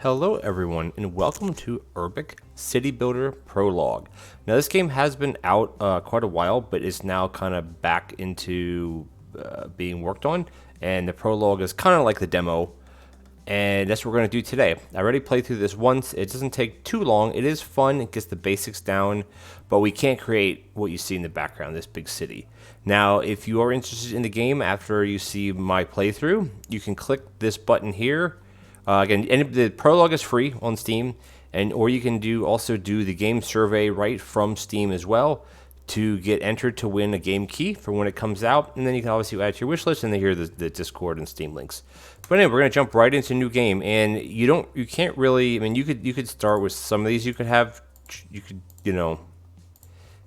Hello everyone and welcome to Urbek City Builder Prologue. Now this game has been out quite a while, but is now kind of back into being worked on, and the prologue is kind of like the demo, and that's what we're going to do today. I already played through this once. It doesn't take too long. It is fun. It gets the basics down, but we can't create what you see in the background, this big city. Now, if you are interested in the game after you see my playthrough, you can click this button here. Again, and the prologue is free on Steam, or you can also do the game survey right from Steam as well to get entered to win a game key for when it comes out, and then you can obviously add to your wish list, and then here the Discord and Steam links. But anyway, we're gonna jump right into a new game, and you can't really. I mean, you could start with some of these. You could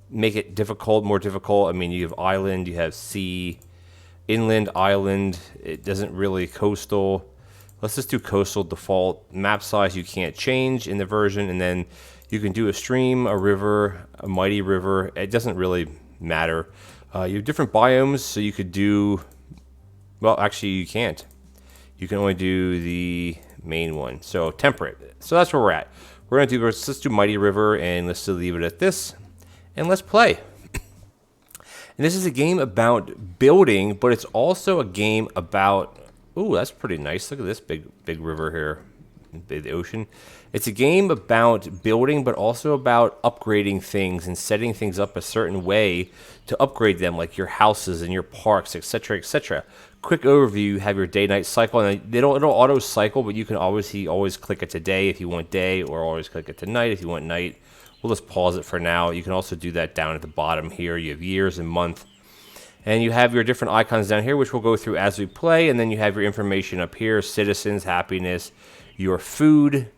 make it difficult, more difficult. I mean, you have island, you have sea, inland, island. It doesn't really coastal. Let's just do coastal default. Map size you can't change in the version, and then you can do a stream, a river, a mighty river. It doesn't really matter. You have different biomes, so you could do, well, actually you can't. You can only do the main one. So temperate. So that's where we're at. Let's do mighty river, and let's still leave it at this, and let's play. And this is a game about building, but it's also a game about, ooh, that's pretty nice. Look at this big river here, the ocean. It's a game about building, but also about upgrading things and setting things up a certain way to upgrade them, like your houses and your parks, etc., etc. Quick overview: you have your day-night cycle, and it'll auto cycle, but you can always click it to day if you want day, or always click it to night if you want night. We'll just pause it for now. You can also do that down at the bottom here. You have years and month. And you have your different icons down here, which we'll go through as we play. And then you have your information up here: citizens, happiness, your food,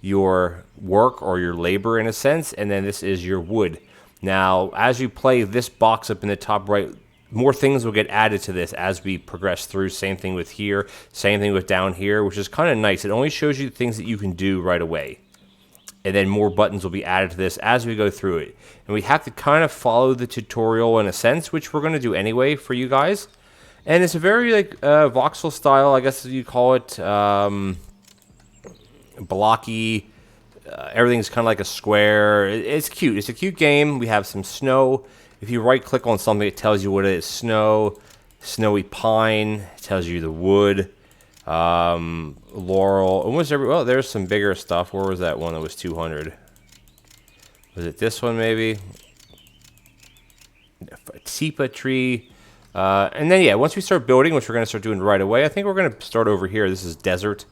your work or your labor in a sense. And then this is your wood. Now, as you play, this box up in the top right, more things will get added to this as we progress through. Same thing with here, same thing with down here, which is kind of nice. It only shows you things that you can do right away. And then more buttons will be added to this as we go through it. And we have to kind of follow the tutorial in a sense, which we're going to do anyway for you guys. And it's a very like voxel style, I guess you call it, blocky. Everything's kind of like a square. It's cute. It's a cute game. We have some snow. If you right click on something, it tells you what it is. Snow, snowy pine, it tells you the wood. Laurel, almost every, well, there's some bigger stuff. Where was that one that was 200? Was it this one maybe? Tipa tree. And then, yeah, once we start building, which we're going to start doing right away, I think we're going to start over here. This is desert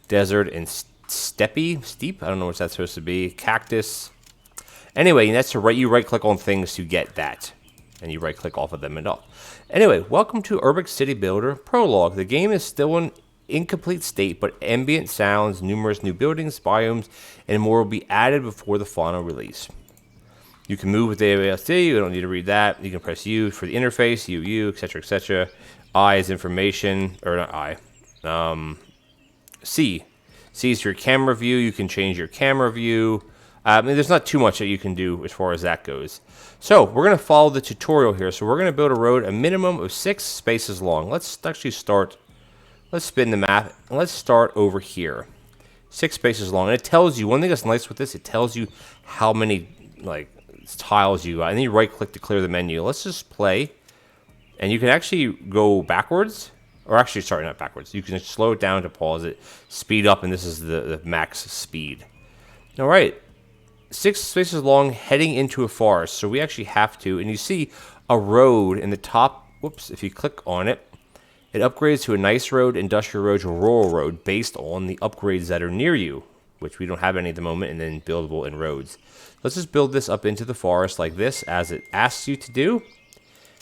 and steep. I don't know what that's supposed to be. Cactus. Anyway, that's you right click on things to get that. And you right click off of them and off. Anyway, welcome to Urbek City Builder Prologue. The game is still in incomplete state, but ambient sounds, numerous new buildings, biomes, and more will be added before the final release. You can move with the ABSD. You don't need to read that. You can press U for the interface, U, etc., etc. I is information, or not I. C is your camera view. You can change your camera view. There's not too much that you can do as far as that goes. So we're going to follow the tutorial here. So we're going to build a road a minimum of 6 spaces long. Let's actually start. Let's spin the map, and let's start over here. 6 spaces long. And it tells you, one thing that's nice with this, it tells you how many like tiles you got. And then you right click to clear the menu. Let's just play. And you can actually go backwards. Or actually, sorry, not backwards. You can slow it down to pause it, speed up, and this is the max speed. All right. 6 spaces long heading into a forest. So we actually have to. And you see a road in the top. Whoops. If you click on it, it upgrades to a nice road, industrial road, or rural road based on the upgrades that are near you, which we don't have any at the moment, and then buildable in roads. Let's just build this up into the forest like this as it asks you to do.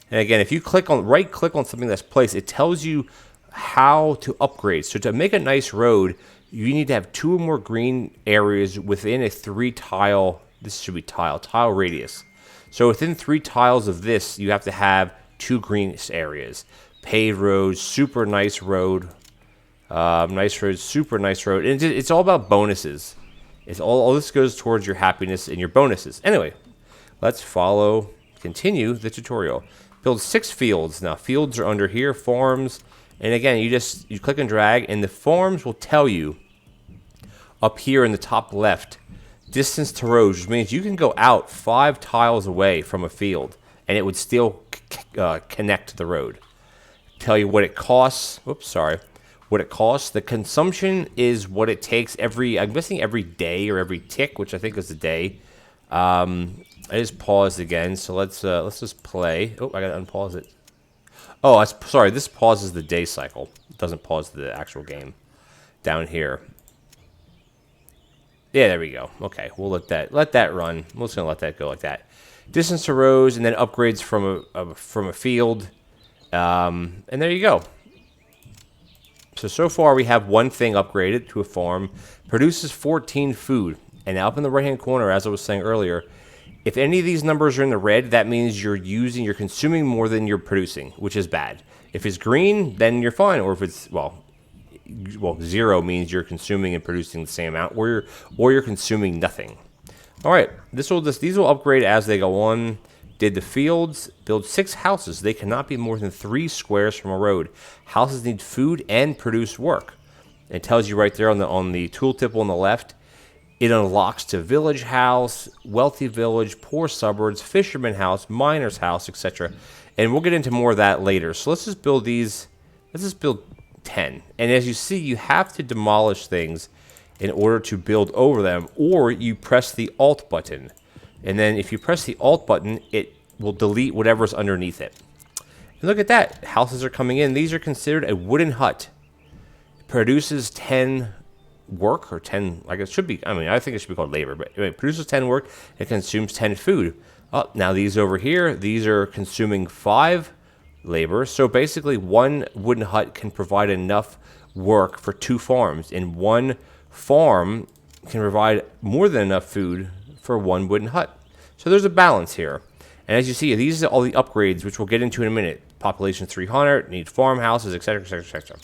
And again, if you right click on something that's placed, it tells you how to upgrade. So to make a nice road, you need to have 2 or more green areas within a 3 tile, this should be tile radius. So within 3 tiles of this, you have to have 2 green areas. Paved road, super nice road, nice road, super nice road. And it's all about bonuses. It's all this goes towards your happiness and your bonuses. Anyway, let's continue the tutorial. Build 6 fields. Now fields are under here, farms. And again, you click and drag, and the farms will tell you up here in the top left, distance to roads, which means you can go out 5 tiles away from a field, and it would still connect to the road. Tell you what it costs. Oops, sorry. What it costs. The consumption is what it takes I'm guessing every day or every tick, which I think is a day. I just paused again, so let's just play. Oh, I gotta unpause it. Oh, sorry. This pauses the day cycle. It doesn't pause the actual game. Down here. Yeah, there we go. Okay, we'll let that run. We're just gonna let that go like that. Distance to rows, and then upgrades from a field, and there you go. So far we have one thing upgraded to a farm, produces 14 food, and up in the right hand corner, as I was saying earlier, if any of these numbers are in the red, that means you're consuming more than you're producing, which is bad. If it's green, then you're fine, or if it's well, 0 means you're consuming and producing the same amount, or you're consuming nothing. All right, these will upgrade as they go on. Did the fields build 6 houses? They cannot be more than 3 squares from a road. Houses need food and produce work. It tells you right there on the tooltip on the left. It unlocks to village house, wealthy village, poor suburbs, fisherman house, miner's house, etc. And we'll get into more of that later. So let's just build these. Let's just build 10. And as you see, you have to demolish things in order to build over them, or you press the Alt button. And then if you press the Alt button, it will delete whatever's underneath it. And look at that. Houses are coming in. These are considered a wooden hut. It produces 10 work, or 10, I guess it should be, I think it should be called labor, but anyway, it produces 10 work. It consumes 10 food. Oh, now these over here, these are consuming 5 labor. So basically one wooden hut can provide enough work for 2 farms, and one farm can provide more than enough food for 1 wooden hut. So there's a balance here. And as you see, these are all the upgrades, which we'll get into in a minute. Population 300, need farmhouses, etc., etc., etc.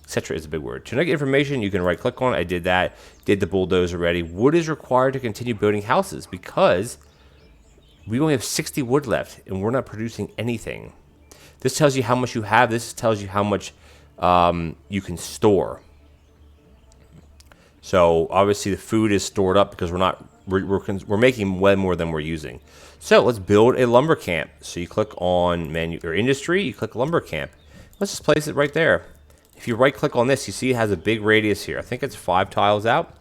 Etc. is a big word. To get information, you can right click on it. I did that. Did the bulldoze already. Wood is required to continue building houses because we only have 60 wood left and we're not producing anything. This tells you how much you have. This tells you how much you can store. So obviously the food is stored up because we're making way more than we're using. So let's build a lumber camp. So you click on menu or industry, you click lumber camp. Let's just place it right there. If you right click on this, you see it has a big radius here. I think it's 5 tiles out.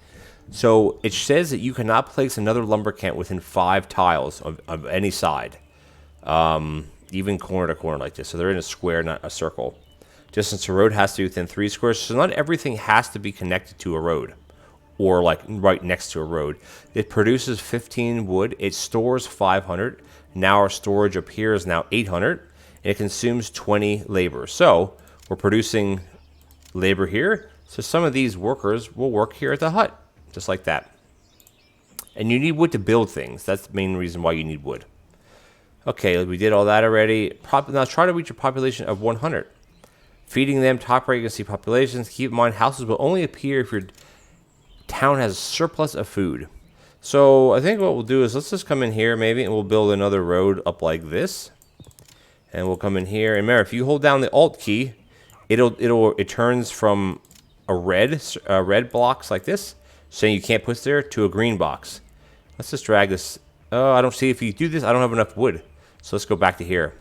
So it says that you cannot place another lumber camp within 5 tiles of any side, even corner to corner like this. So they're in a square, not a circle. Distance to road has to be within 3 squares. So not everything has to be connected to a road or like right next to a road. It produces 15 wood. It stores 500. Now our storage up here is now 800. And it consumes 20 labor. So we're producing labor here. So some of these workers will work here at the hut, just like that. And you need wood to build things. That's the main reason why you need wood. Okay, we did all that already. Now try to reach a population of 100. Feeding them, top rate, you can see populations. Keep in mind, houses will only appear if your town has a surplus of food. So I think what we'll do is let's just come in here maybe and we'll build another road up like this. And we'll come in here. And remember, if you hold down the Alt key, it turns from a red blocks like this, saying you can't put there, to a green box. Let's just drag this. Oh, I don't see, if you do this, I don't have enough wood. So let's go back to here.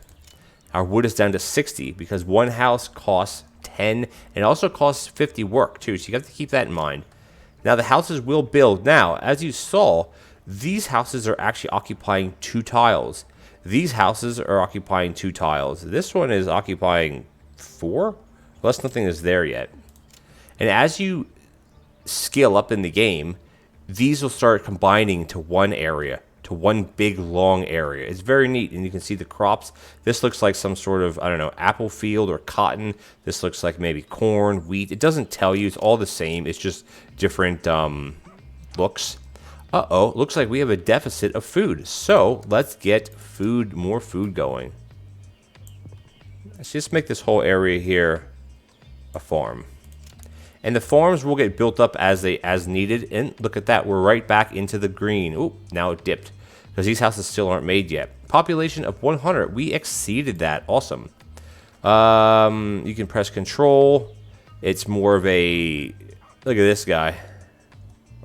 Our wood is down to 60 because one house costs 10 and also costs 50 work too. So you have to keep that in mind. Now the houses will build. Now, as you saw, these houses are actually occupying 2 tiles. These houses are occupying 2 tiles. This one is occupying 4. Plus nothing is there yet. And as you scale up in the game, these will start combining to one area, to one big long area. It's very neat, and you can see the crops. This looks like some sort of, I don't know, apple field or cotton. This looks like maybe corn, wheat. It doesn't tell you. It's all the same. It's just different looks. Uh-oh, looks like we have a deficit of food. So let's get more food going. Let's just make this whole area here a farm. And the farms will get built up as needed. And look at that, we're right back into the green. Oh, now it dipped because these houses still aren't made yet. Population of 100. We exceeded that. Awesome. You can press control. It's more of a, look at this guy.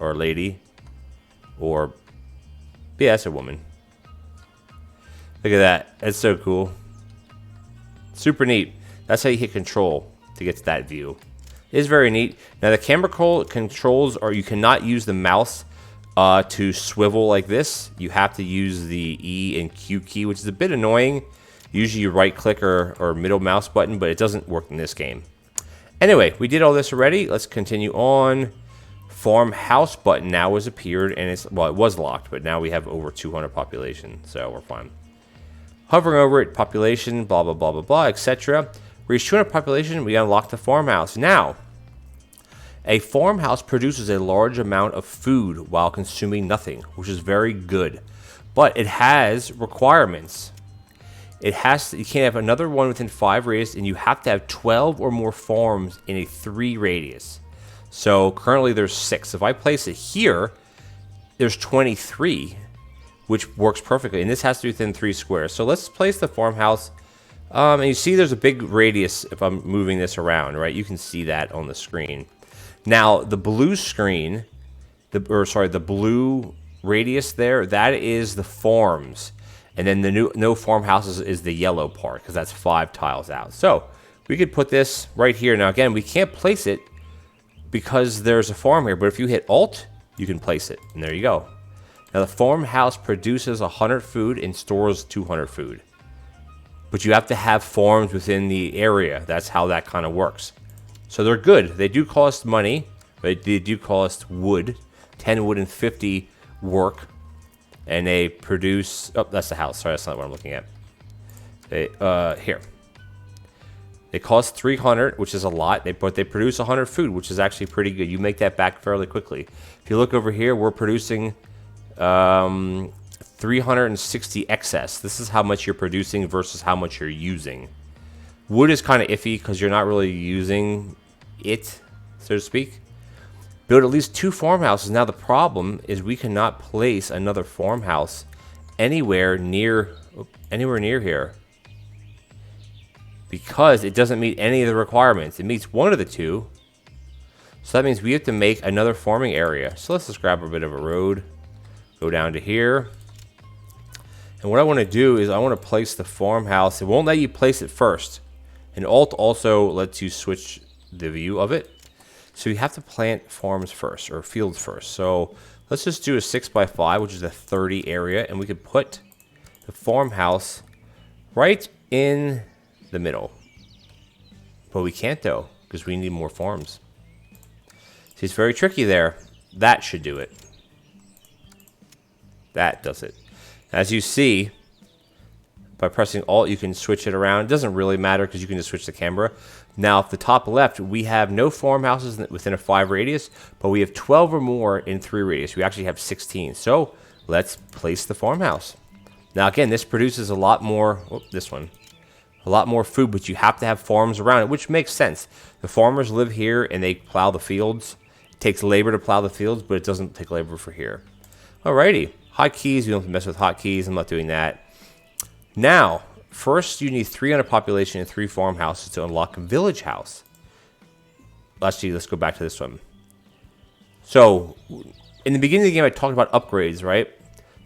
or a lady, or, yeah, that's a woman. Look at that. That's so cool. Super neat. That's how you hit control to get to that view. It is very neat. Now, the camera controls are, you cannot use the mouse to swivel like this. You have to use the E and Q key, which is a bit annoying. Usually you right click or middle mouse button, but it doesn't work in this game. Anyway, we did all this already. Let's continue on. Farmhouse button now has appeared, and it's, well, it was locked, but now we have over 200 population, so we're fine. Hovering over it, population, blah, blah, blah, blah, blah, etc. Reach 200 population, we unlock the farmhouse. Now, a farmhouse produces a large amount of food while consuming nothing, which is very good. But it has requirements. It has to, you can't have another one within 5 radius, and you have to have 12 or more farms in a 3 radius. So currently there's 6. If I place it here, there's 23, which works perfectly. And this has to be within 3 squares. So let's place the farmhouse. And you see there's a big radius if I'm moving this around, right? You can see that on the screen. Now, the blue screen, the blue radius there, that is the farms. And then the no farmhouses is the yellow part, because that's 5 tiles out. So we could put this right here. Now, again, we can't place it because there's a farm here. But if you hit Alt, you can place it. And there you go. Now, the farmhouse produces 100 food and stores 200 food. But you have to have farms within the area. That's how that kind of works. So they're good. They do cost money. They do cost wood. 10 wood and 50 work. And they produce... Oh, that's the house. Sorry, that's not what I'm looking at. Here. They cost 300, which is a lot. But they produce 100 food, which is actually pretty good. You make that back fairly quickly. If you look over here, we're producing 360 excess. This is how much you're producing versus how much you're using. Wood is kind of iffy because you're not really using it, so to speak. Build at least 2 farmhouses. Now the problem is we cannot place another farmhouse anywhere near here because it doesn't meet any of the requirements. It meets one of the 2. So that means we have to make another farming area. So let's just grab a bit of a road, go down to here. And what I want to do is I want to place the farmhouse. It won't let you place it first. And Alt also lets you switch the view of it. So you have to plant farms first, or fields first. So let's just do a 6x5, which is a 30 area. And we could put the farmhouse right in the middle. But we can't though, because we need more farms. See, it's very tricky there. That should do it. That does it. As you see, by pressing Alt, you can switch it around. It doesn't really matter because you can just switch the camera. Now, at the top left, we have no farmhouses within a 5 radius, but we have 12 or more in 3 radius. We actually have 16. So let's place the farmhouse. Now, again, this produces a lot more, a lot more food, but you have to have farms around it, which makes sense. The farmers live here and they plow the fields. It takes labor to plow the fields, but it doesn't take labor for here. Alrighty. Hotkeys, we don't have to mess with hotkeys. I'm not doing that. Now, first you need 300 population and 3 farmhouses to unlock a village house. Actually, let's go back to this one. So, in the beginning of the game, I talked about upgrades, right?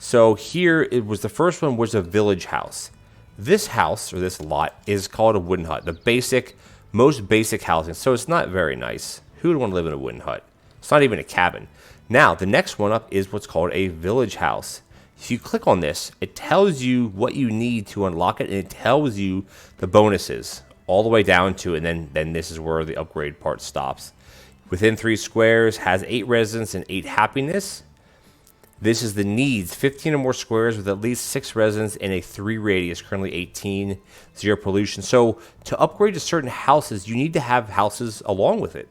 So here, it was the first one was a village house. This house, or this lot, is called a wooden hut. The basic, most basic housing. So it's not very nice. Who would want to live in a wooden hut? It's not even a cabin. Now, the next one up is what's called a village house. If you click on this, it tells you what you need to unlock it, and it tells you the bonuses all the way down to it, and then this is where the upgrade part stops. Within 3 squares, has 8 residents and 8 happiness. This is the needs, 15 or more squares with at least 6 residents in a 3 radius, currently 18, 0 pollution. So to upgrade to certain houses, you need to have houses along with it.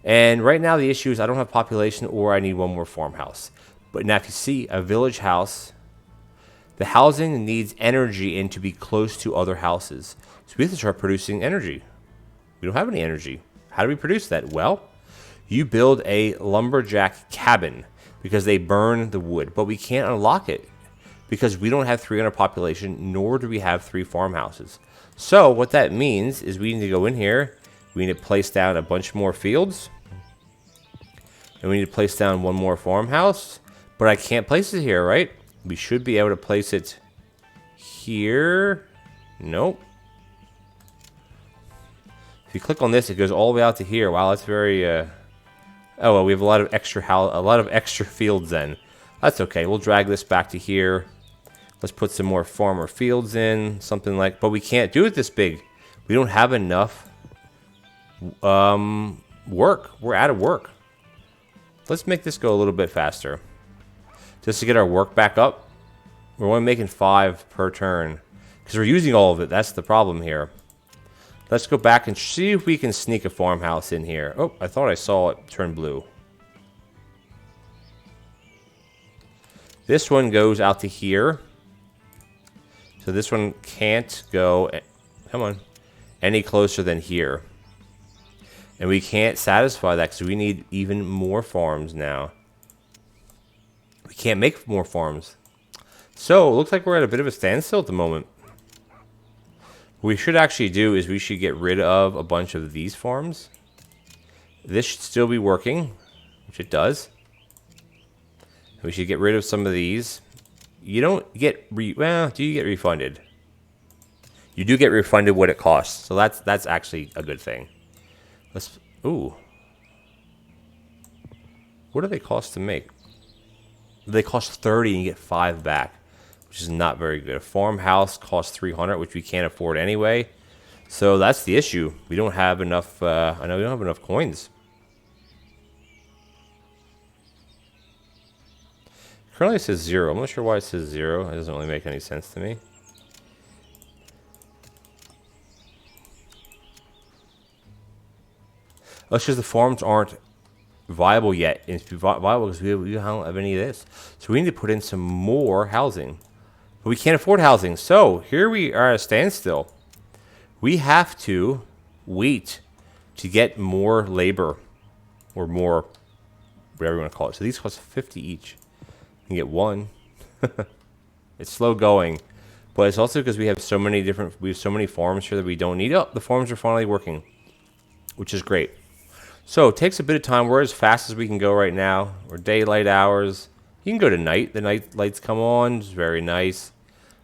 And right now the issue is I don't have population or I need one more farmhouse. But now if you see a village house, the housing needs energy and to be close to other houses. So we have to start producing energy. We don't have any energy. How do we produce that? Well, you build a lumberjack cabin because they burn the wood. But we can't unlock it because we don't have 300 population, nor do we have 3 farmhouses. So what that means is we need to go in here. We need to place down a bunch more fields. And we need to place down one more farmhouse. But I can't place it here, right? We should be able to place it here. Nope. If you click on this, it goes all the way out to here. Wow, that's very... Oh, well, we have a lot of extra fields then. That's okay. We'll drag this back to here. Let's put some more farmer fields in. Something like... But we can't do it this big. We don't have enough work. We're out of work. Let's make this go a little bit faster. Just to get our work back up. We're only making 5 per turn. Because we're using all of it. That's the problem here. Let's go back and see if we can sneak a farmhouse in here. Oh, I thought I saw it turn blue. This one goes out to here. So this one can't go, come on, any closer than here. And we can't satisfy that because we need even more farms now. We can't make more farms. So, it looks like we're at a bit of a standstill at the moment. What we should actually do is we should get rid of a bunch of these farms. This should still be working, which it does. We should get rid of some of these. You don't get, well, do you get refunded? You do get refunded what it costs. So that's actually a good thing. Let's, ooh. What do they cost to make? They cost 30 and you get 5 back, which is not very good. A farmhouse costs 300, which we can't afford anyway. So that's the issue. We don't have enough, I know we don't have enough coins. Currently it says 0. I'm not sure why it says 0. It doesn't really make any sense to me. Oh, it's because the farms aren't viable yet. And it's viable because we don't have any of this. So we need to put in some more housing. But we can't afford housing. So here we are at a standstill. We have to wait to get more labor. Or more, whatever you want to call it. So these cost 50 each. You can get 1. It's slow going. But it's also because we have so many farms here that we don't need. Oh, the farms are finally working. Which is great. So it takes a bit of time. We're as fast as we can go right now. We're daylight hours. You can go to night. The night lights come on. It's very nice.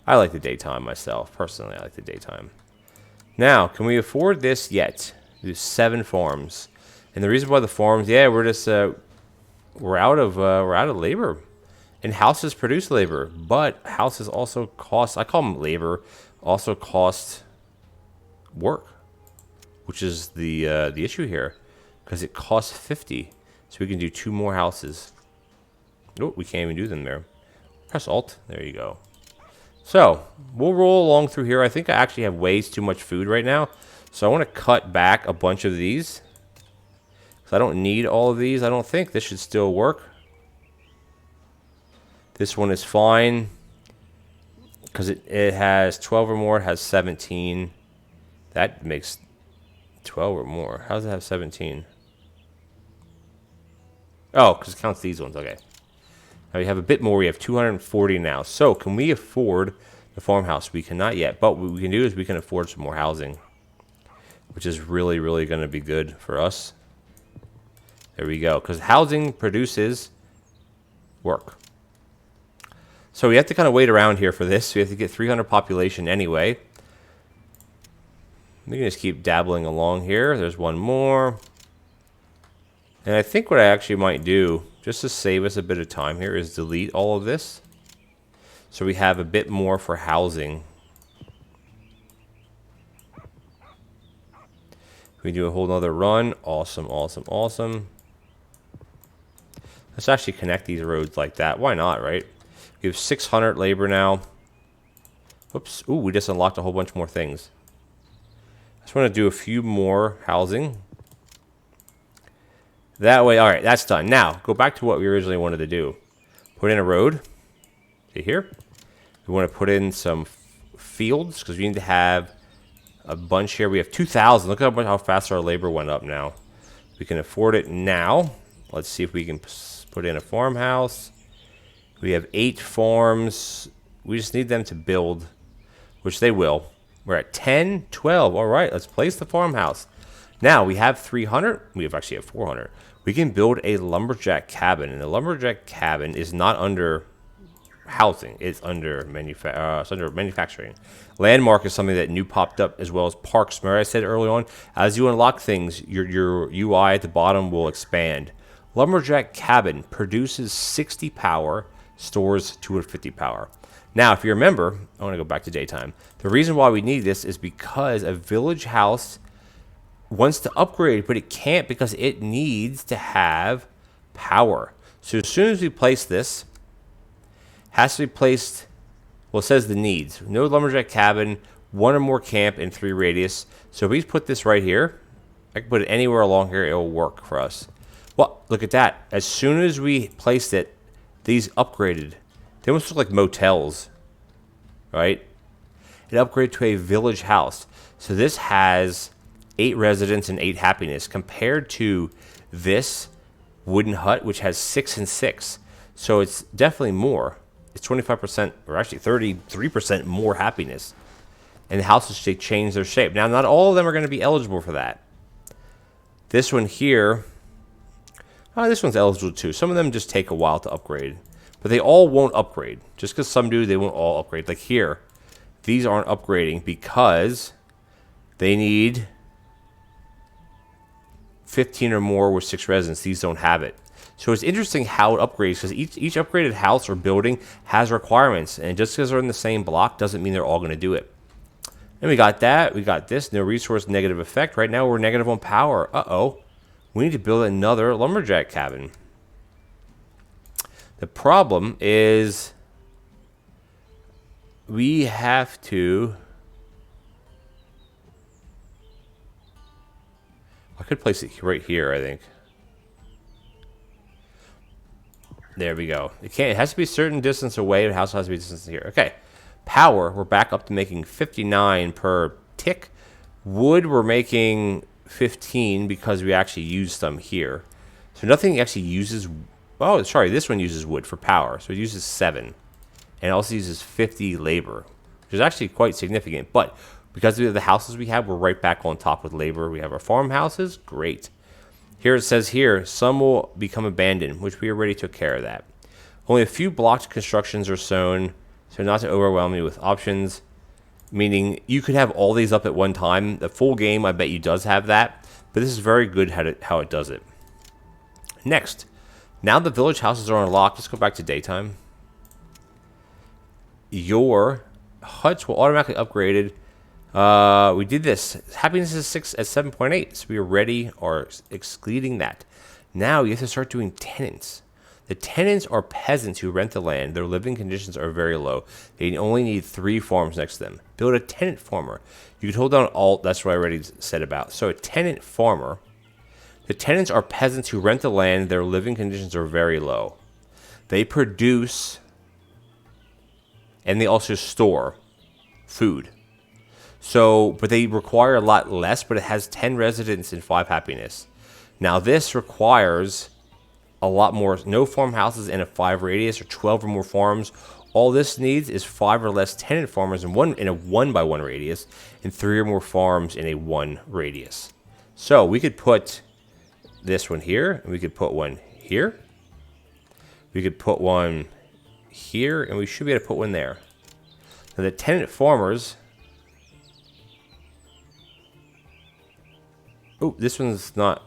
I like the daytime myself. Personally, I like the daytime. Now, can we afford this yet? There's 7 farms. And the reason why the farms, yeah, we're just we're out of labor. And houses produce labor, but houses also cost, I call them labor, also cost work, which is the issue here, because it costs 50, so we can do 2 more houses. Oh, we can't even do them there. Press Alt, there you go. So, we'll roll along through here. I think I actually have way too much food right now, so I want to cut back a bunch of these, because I don't need all of these. I don't think this should still work. This one is fine because it has 12 or more. It has 17. That makes 12 or more. How does it have 17? Oh, because it counts these ones. Okay. Now we have a bit more. We have 240 now. So can we afford the farmhouse? We cannot yet. But what we can do is we can afford some more housing, which is really, really going to be good for us. There we go. Because housing produces work. So we have to kind of wait around here for this. We have to get 300 population anyway. We can just keep dabbling along here. There's one more. And I think what I actually might do, just to save us a bit of time here, is delete all of this. So we have a bit more for housing. We do a whole nother run. Awesome, awesome, awesome. Let's actually connect these roads like that. Why not, right? We have 600 labor now. Oops. Ooh, we just unlocked a whole bunch more things. I just want to do a few more housing. That way, all right, that's done. Now, go back to what we originally wanted to do. Put in a road. See here? We want to put in some fields because we need to have a bunch here. We have 2,000. Look at how fast our labor went up now. We can afford it now. Let's see if we can put in a farmhouse. We have 8 farms. We just need them to build, which they will. We're at 10, 12. All right, let's place the farmhouse. Now, we have 300. We actually have 400. we can build a lumberjack cabin. And the lumberjack cabin is not under housing, it's under manufacturing. Landmark is something that new popped up, as well as parks. Remember I said early on, as you unlock things, your UI at the bottom will expand. Lumberjack cabin produces 60 power, stores 250 power. Now, if you remember, I want to go back to daytime. The reason why we need this is because a village house wants to upgrade, but it can't because it needs to have power. So as soon as we place this, has to be placed, well, it says the needs. No lumberjack cabin, 1 or more camp, and 3 radius. So if we put this right here, I can put it anywhere along here, it will work for us. Well, look at that. As soon as we placed it, these upgraded. They almost look like motels, right? It upgraded to a village house. So this has 8 residents and 8 happiness compared to this wooden hut, which has 6 and 6. So it's definitely more. It's 25%, or actually 33% more happiness. And the houses, they change their shape. Now, not all of them are going to be eligible for that. This one here, this one's eligible too. Some of them just take a while to upgrade. But they all won't upgrade. Just because some do, they won't all upgrade. Like here, these aren't upgrading because they need 15 or more with 6 residents. These don't have it. So it's interesting how it upgrades, because each upgraded house or building has requirements. And just because they're in the same block doesn't mean they're all going to do it. And we got that. We got this. No resource, negative effect. Right now we're negative on power. Uh-oh. We need to build another lumberjack cabin. The problem is we have to... I could place it right here, I think. There we go. It has to be a certain distance away. The house has to be a distance here. Okay. Power, we're back up to making 59 per tick. Wood, we're making 15 because we actually used some here. So nothing actually uses... Oh, sorry, this one uses wood for power. So it uses 7. And it also uses 50 labor, which is actually quite significant. But because of the houses we have, we're right back on top with labor. We have our farmhouses. Great. Here it says here, some will become abandoned, which we already took care of that. Only a few blocked constructions are sown, so not to overwhelm you with options. Meaning you could have all these up at one time. The full game, I bet you, does have that. But this is very good how it does it. Next, now the village houses are unlocked. Let's go back to daytime. Your huts will automatically upgraded. We did this. Happiness is 6 at 7.8, so we already are excluding that. Now you have to start doing tenants. The tenants are peasants who rent the land. Their living conditions are very low. They only need 3 farms next to them. Build a tenant farmer. You can hold down Alt. That's what I already said about. So a tenant farmer. The tenants are peasants who rent the land. Their living conditions are very low. They produce, and they also store food. So, but they require a lot less, but it has 10 residents and 5 happiness. Now this requires a lot more, no farmhouses in a 5 radius or 12 or more farms. All this needs is 5 or less tenant farmers in a 1 by 1 radius and 3 or more farms in a 1 radius. So we could put this one here, and we could put one here. We could put one here, and we should be able to put one there. Now the tenant farmers... Oh, this one's not...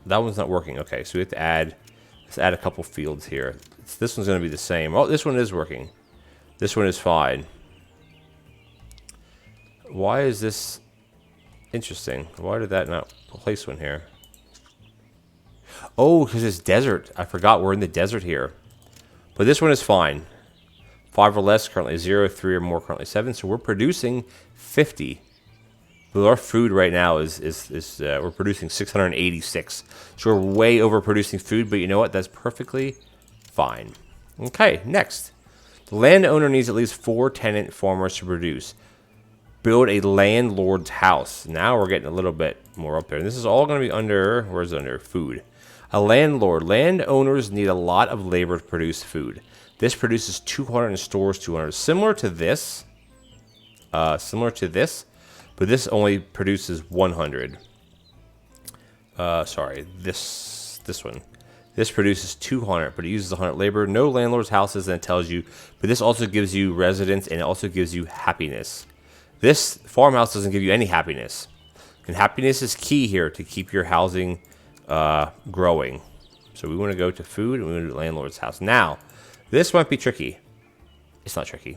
That one's not working. Okay, so we have to add... Let's add a couple fields here. This one's going to be the same. Oh, this one is working. This one is fine. Why is this interesting? Why did that not place one here? Oh, because it's desert. I forgot we're in the desert here. But this one is fine. 5 or less, currently 0. 3 or more, currently 7. So we're producing 50. But our food right now is we're producing 686. So we're way overproducing food, but you know what? That's perfectly fine. Okay, next. The landowner needs at least 4 tenant farmers to produce. Build a landlord's house. Now we're getting a little bit more up there. And this is all going to be under, where's it under? Food. A landlord. Landowners need a lot of labor to produce food. This produces 200 and stores 200. Similar to this. But this only produces 100. Sorry, this this one. This produces 200, but it uses 100 labor. No landlord's houses, and it tells you. But this also gives you residence, and it also gives you happiness. This farmhouse doesn't give you any happiness. And happiness is key here to keep your housing growing. So we want to go to food, and we want to do landlord's house. Now, this might be tricky. It's not tricky.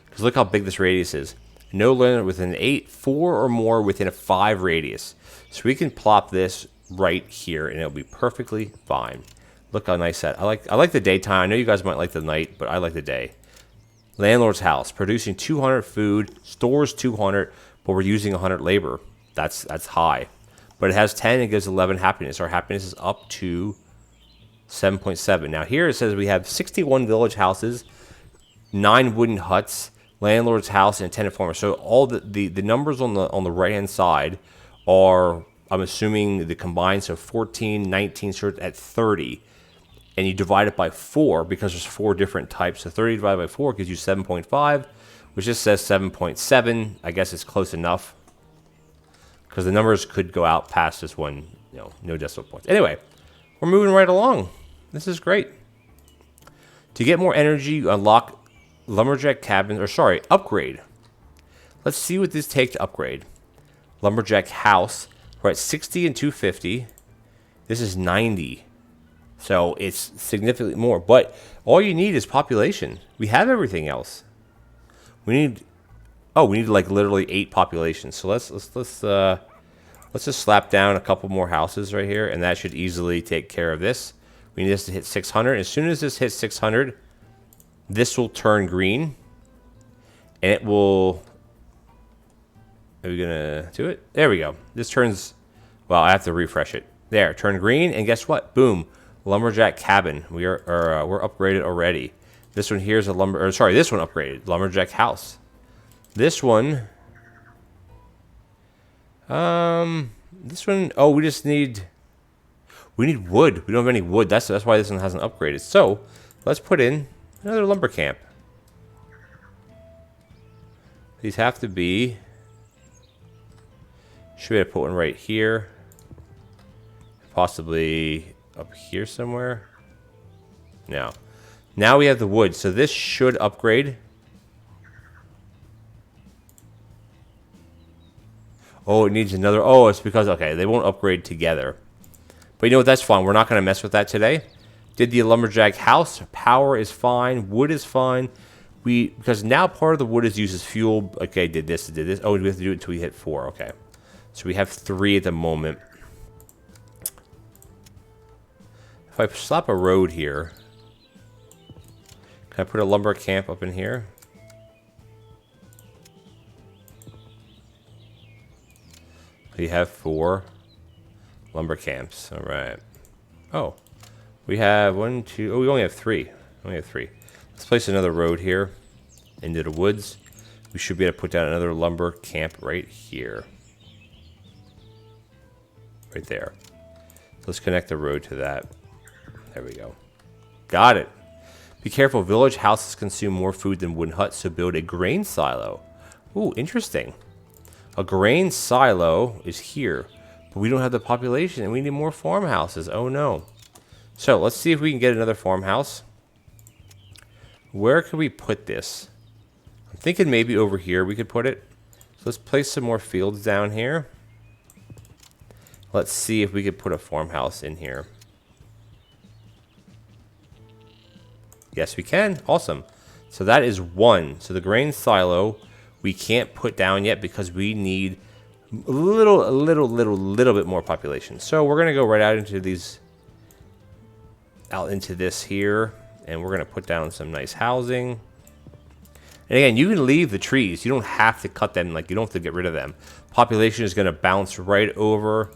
Because look how big this radius is. No landlord within 8, 4 or more within a 5 radius. So we can plop this right here, and it'll be perfectly fine. Look how nice that. I like the daytime. I know you guys might like the night, but I like the day. Landlord's house, producing 200 food, stores 200, but we're using 100 labor. That's high. But it has 10, it gives 11 happiness. Our happiness is up to 7.7. Now here it says we have 61 village houses, 9 wooden huts, landlord's house, and a tenant farmer. So all the numbers on the right-hand side are, I'm assuming, the combined, so 14, 19, so at 30. And you divide it by 4 because there's 4 different types. So 30 divided by 4 gives you 7.5, which just says 7.7. I guess it's close enough because the numbers could go out past this one. No decimal points. Anyway, we're moving right along. This is great. To get more energy, you unlock Lumberjack Cabin, upgrade. Let's see what this takes to upgrade. Lumberjack House, we're at 60 and 250. This is 90. So it's significantly more, but all you need is population. We have everything else. We need like literally 8 populations. So let's just slap down a couple more houses right here, and that should easily take care of this. We need this to hit 600. As soon as this hits 600, this will turn green, and it will. Are we gonna do it? There we go. This turns. Well, I have to refresh it. There, turn green, and guess what? Boom. Lumberjack Cabin. We're upgraded already. This one here is a this one upgraded. Lumberjack House. This one. This one. Oh, we need wood. We don't have any wood. That's why this one hasn't upgraded. So let's put in another lumber camp. These have to be. Should we have put one right here? Possibly up here somewhere? No. Now we have the wood, so this should upgrade. Oh, it needs another. Oh, it's because, okay, they won't upgrade together. But you know what? That's fine. We're not going to mess with that today. Did the lumberjack house. Power is fine. Wood is fine. Because now part of the wood is used as fuel. Okay, did this. Oh, we have to do it until we hit 4. Okay. So we have 3 at the moment. If I slap a road here, can I put a lumber camp up in here? We have 4 lumber camps. All right. Oh, we have 1, 2. Oh, we only have 3. Let's place another road here into the woods. We should be able to put down another lumber camp right here. Right there. Let's connect the road to that. There we go. Got it. Be careful. Village houses consume more food than wooden huts, so build a grain silo. Ooh, interesting. A grain silo is here, but we don't have the population, and we need more farmhouses. Oh, no. So let's see if we can get another farmhouse. Where can we put this? I'm thinking maybe over here we could put it. So let's place some more fields down here. Let's see if we could put a farmhouse in here. Yes, we can. Awesome. So that is 1. So the grain silo we can't put down yet because we need a little bit more population. So we're gonna go right out into this here, and we're gonna put down some nice housing. And again, you can leave the trees. You don't have to cut them. Like, you don't have to get rid of them. Population is gonna bounce right over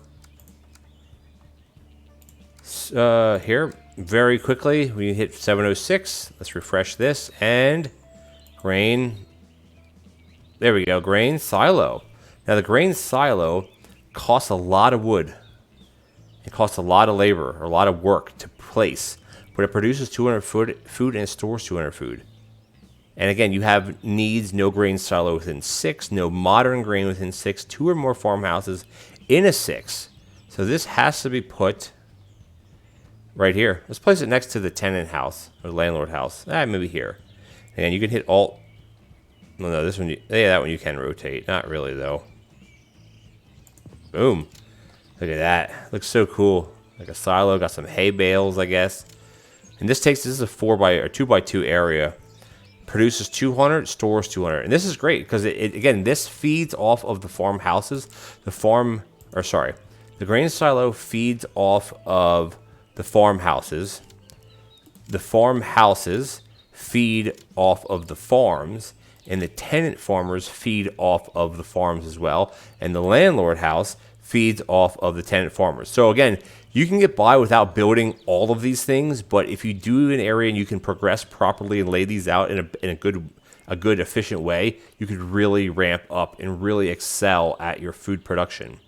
here very quickly. We hit 706. Let's refresh this, and grain. There we go, grain silo. Now the grain silo costs a lot of wood. It costs a lot of labor, or a lot of work to place, but it produces 200 food and it stores 200 food. And again, you have needs no grain silo within 6, no modern grain within 6, 2 or more farmhouses in a 6. So this has to be put right here. Let's place it next to the tenant house or landlord house. Maybe here. And you can hit Alt. No, no, this one. Yeah, that one you can rotate. Not really though. Boom. Look at that. Looks so cool. Like a silo. Got some hay bales, I guess. And this is a 2x2 area. Produces 200, stores 200. And this is great because again, this feeds off of the farmhouses. The grain silo feeds off of the farmhouses. The farmhouses feed off of the farms. And the tenant farmers feed off of the farms as well. And the landlord house feeds off of the tenant farmers. So again, you can get by without building all of these things, but if you do an area and you can progress properly and lay these out in a good efficient way, you could really ramp up and really excel at your food production.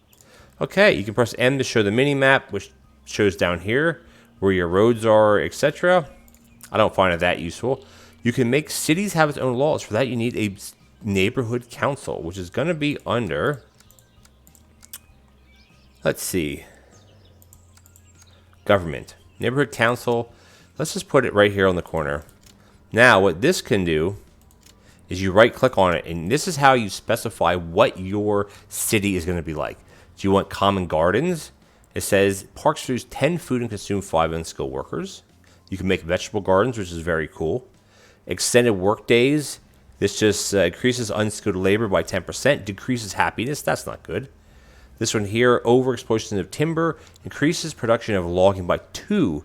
Okay, you can press M to show the mini map, which shows down here where your roads are, etc. I don't find it that useful. You can make cities have its own laws. For that, you need a neighborhood council, which is going to be under, let's see, government. Neighborhood council. Let's just put it right here on the corner. Now, what this can do is you right click on it, and this is how you specify what your city is going to be like. Do you want common gardens? It says parks produce 10 food and consume 5 unskilled workers. You can make vegetable gardens, which is very cool. Extended work days. This just increases unskilled labor by 10%, decreases happiness. That's not good. This one here, overexploitation of timber, increases production of logging by 2,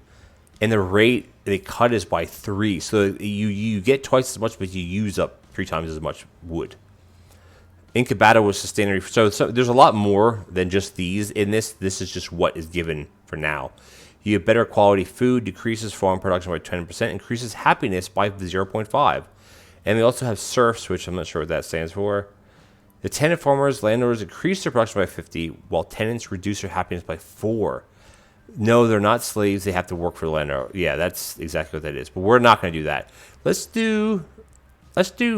and the rate they cut is by 3. So you get twice as much, but you use up 3 times as much wood. Incompatible with sustainability. So there's a lot more than just these in this. This is just what is given for now. You have better quality food, decreases farm production by 10%, increases happiness by 0.5. And we also have serfs, which I'm not sure what that stands for. The tenant farmers, landlords increase their production by 50, while tenants reduce their happiness by 4. No, they're not slaves. They have to work for the landlord. Yeah, that's exactly what that is. But we're not going to do that. Let's do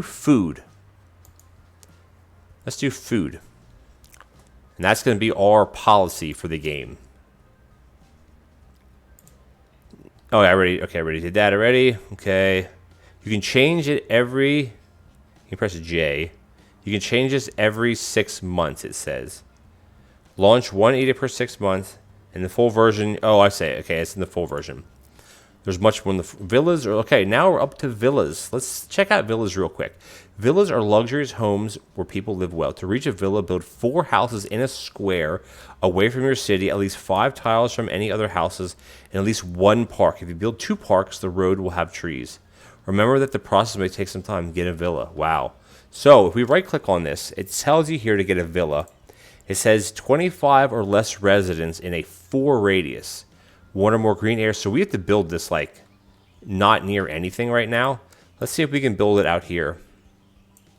food. Let's do food. And that's going to be our policy for the game. Oh, I already did that already. Okay. You can change it you can press J. You can change this every 6 months, it says. Launch 180 per 6 months. In the full version, okay, it's in the full version. There's much more in the villas. Okay, now we're up to villas. Let's check out villas real quick. Villas are luxurious homes where people live well. To reach a villa, build 4 houses in a square away from your city, at least 5 tiles from any other houses, and at least 1 park. If you build 2 parks, the road will have trees. Remember that the process may take some time to get a villa. Wow. So if we right click on this, it tells you here to get a villa. It says 25 or less residents in a 4 radius. 1 or more green areas. So we have to build this like not near anything right now. Let's see if we can build it out here.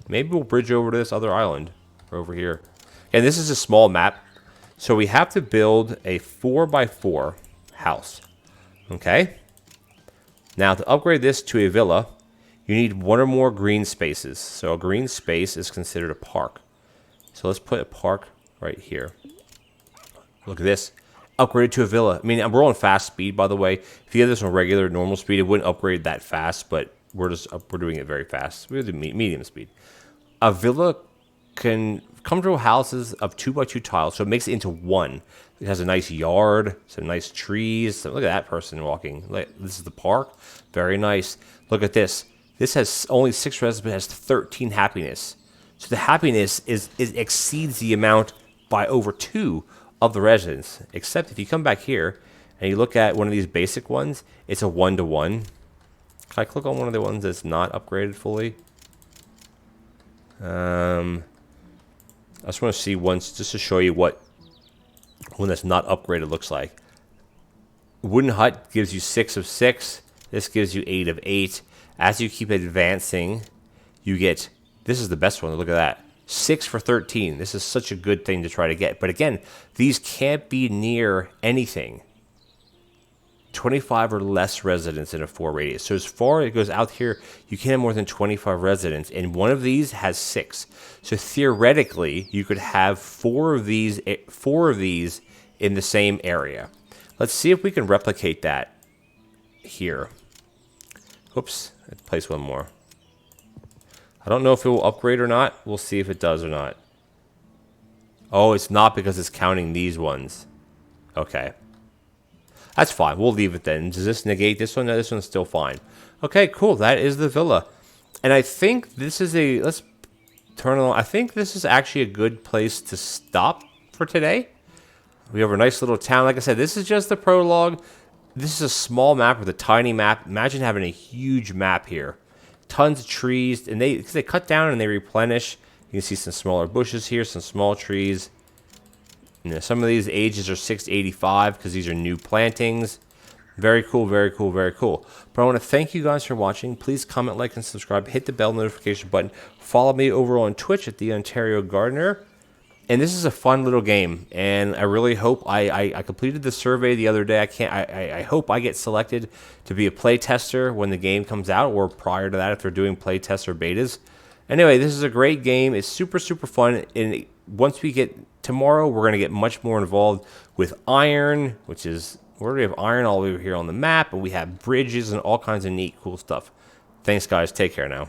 Maybe we'll bridge over to this other island or over here. And this is a small map. So we have to build a 4x4 house. Okay. Now to upgrade this to a villa, you need 1 or more green spaces. So a green space is considered a park. So let's put a park right here. Look at this. Upgraded to a villa. I mean, we're on fast speed, by the way. If you have this on regular, normal speed, it wouldn't upgrade that fast, but we're doing it very fast. We're doing medium speed. A villa can comfortable houses of 2x2 tiles, so it makes it into 1. It has a nice yard, some nice trees. Look at that person walking. This is the park. Very nice. Look at this. This has only 6 residents, but has 13 happiness. So the happiness exceeds the amount by over 2 of the residents. Except if you come back here and you look at one of these basic ones, it's a 1-to-1. Can I click on one of the ones that's not upgraded fully? I just want to see once, just to show you what one that's not upgraded looks like. Wooden hut gives you 6 of 6. This gives you 8 of 8. As you keep advancing, you get, this is the best one. Look at that. 6 for 13. This is such a good thing to try to get. But again, these can't be near anything. 25 or less residents in a 4 radius. So as far as it goes out here, you can't have more than 25 residents. And one of these has 6. So theoretically, you could have 4 of these in the same area. Let's see if we can replicate that here. Oops, I have to place one more. I don't know if it will upgrade or not. We'll see if it does or not. Oh, it's not because it's counting these ones. Okay. That's fine. We'll leave it then. Does this negate this one? No, this one's still fine. Okay, cool. That is the villa. And I think this is a... Let's turn it on. I think this is actually a good place to stop for today. We have a nice little town. Like I said, this is just the prologue. This is a small map with a tiny map. Imagine having a huge map here. Tons of trees. And they cut down and they replenish. You can see some smaller bushes here, some small trees. You know, some of these ages are 6 to 85 because these are new plantings. Very cool, very cool, very cool. But I want to thank you guys for watching. Please comment, like, and subscribe. Hit the bell notification button. Follow me over on Twitch at TheOntarioGardener. And this is a fun little game. And I really hope I completed the survey the other day. I hope I get selected to be a play tester when the game comes out, or prior to that if they're doing play tests or betas. Anyway, this is a great game. It's super, super fun. And once we get tomorrow, we're going to get much more involved with iron, which is, where do we have iron all over here on the map? And we have bridges and all kinds of neat, cool stuff. Thanks, guys. Take care now.